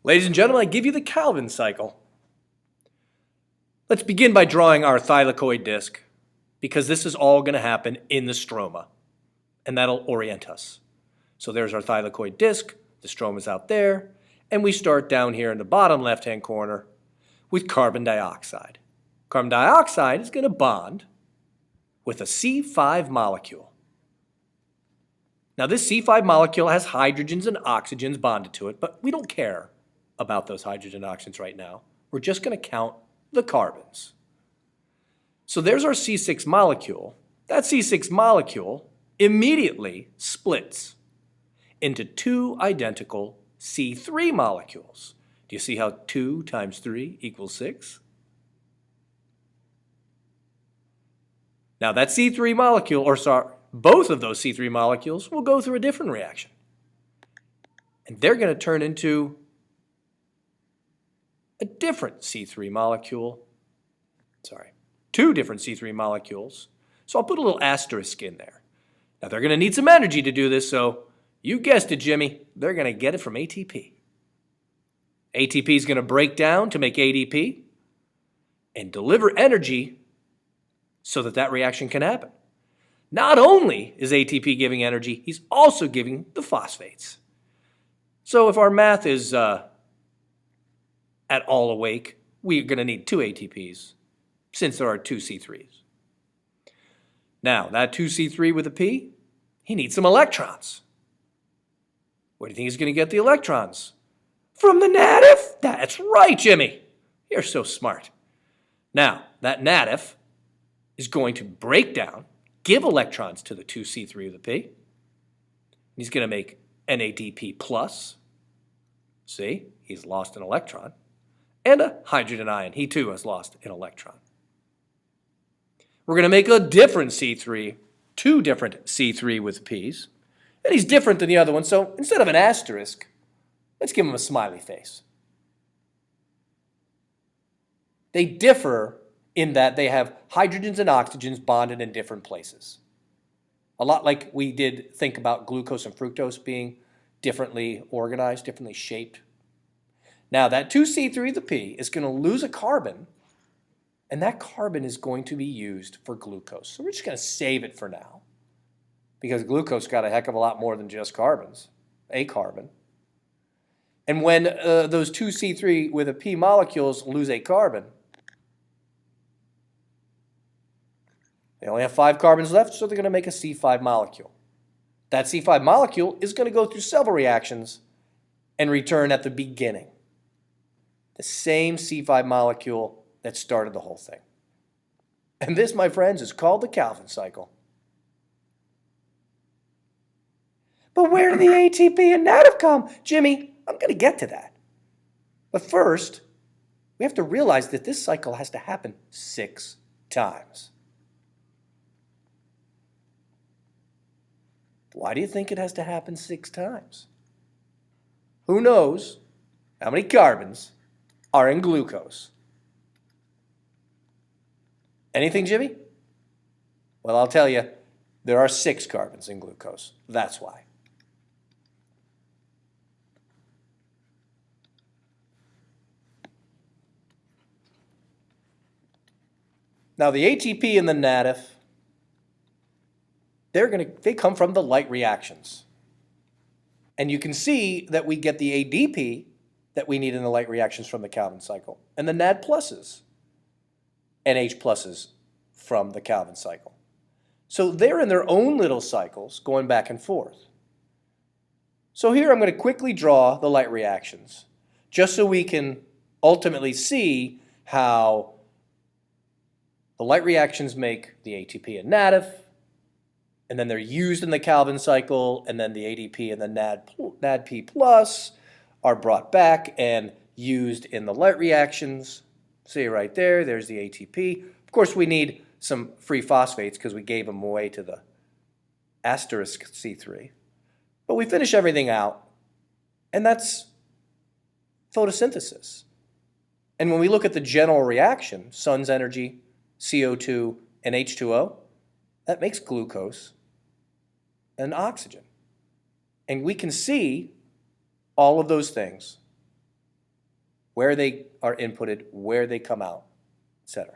Ladies and gentlemen, I give you the Calvin cycle. Let's begin by drawing our thylakoid disc, because this is all going to happen in the stroma, and that'll orient us. So there's our thylakoid disc, the stroma is out there, and we start down here in the bottom left-hand corner with carbon dioxide. Carbon dioxide is going to bond with a C5 molecule. Now this C5 molecule has hydrogens and oxygens bonded to it, but we don't care about those hydrogen oxygens right now. We're just going to count the carbons. So there's our C6 molecule. That C6 molecule immediately splits into two identical C3 molecules. Do you see how 2 times 3 equals 6? Now that C3 molecule, or sorry, both of those C3 molecules will go through a different reaction. And they're going to turn into a different C3 molecule. Sorry, two different C3 molecules. So I'll put a little asterisk in there. Now they're going to need some energy to do this, so you guessed it, Jimmy, they're going to get it from ATP. ATP is going to break down to make ADP and deliver energy so that that reaction can happen. Not only is ATP giving energy, he's also giving the phosphates. So if our math is at all awake, we're going to need two ATPs since there are two C3s. Now, that 2C3 with a P, he needs some electrons. Where do you think he's going to get the electrons? From the native? That's right, Jimmy. You're so smart. Now, that native is going to break down, give electrons to the 2C3 with a P. He's going to make NADP plus. See, he's lost an electron. And a hydrogen ion. He too has lost an electron. We're going to make a different C3, two different C3 with P's. And he's different than the other one, so instead of an asterisk, let's give him a smiley face. They differ in that they have hydrogens and oxygens bonded in different places. A lot like we did think about glucose and fructose being differently organized, differently shaped. Now that 2C3 of the P is going to lose a carbon, and that carbon is going to be used for glucose. So we're just going to save it for now, because glucose got a heck of a lot more than just carbons, a carbon. And when those 2C3 with a P molecules lose a carbon, they only have 5 carbons left, so they're going to make a C5 molecule. That C5 molecule is going to go through several reactions and return at the beginning. The same C5 molecule that started the whole thing. And this, my friends, is called the Calvin cycle. But where did the ATP and native come? Jimmy, I'm going to get to that. But first, we have to realize that this cycle has to happen 6 times. Why do you think it has to happen 6 times? Who knows how many carbons are in glucose? Anything, Jimmy? Well, I'll tell you, there are 6 carbons in glucose. That's why. Now, the ATP and the native, they come from the light reactions. And you can see that we get the ADP that we need in the light reactions from the Calvin cycle, and the NAD pluses and H pluses from the Calvin cycle. So they're in their own little cycles going back and forth. So here I'm going to quickly draw the light reactions just so we can ultimately see how the light reactions make the ATP and native, and then they're used in the Calvin cycle, and then the ADP and the NADP plus are brought back and used in the light reactions. See right there, there's the ATP. Of course, we need some free phosphates because we gave them away to the asterisk C3. But we finish everything out, and that's photosynthesis. And when we look at the general reaction, sun's energy, CO2, and H2O, that makes glucose and oxygen. And we can see all of those things where they are inputted, where they come out, etc.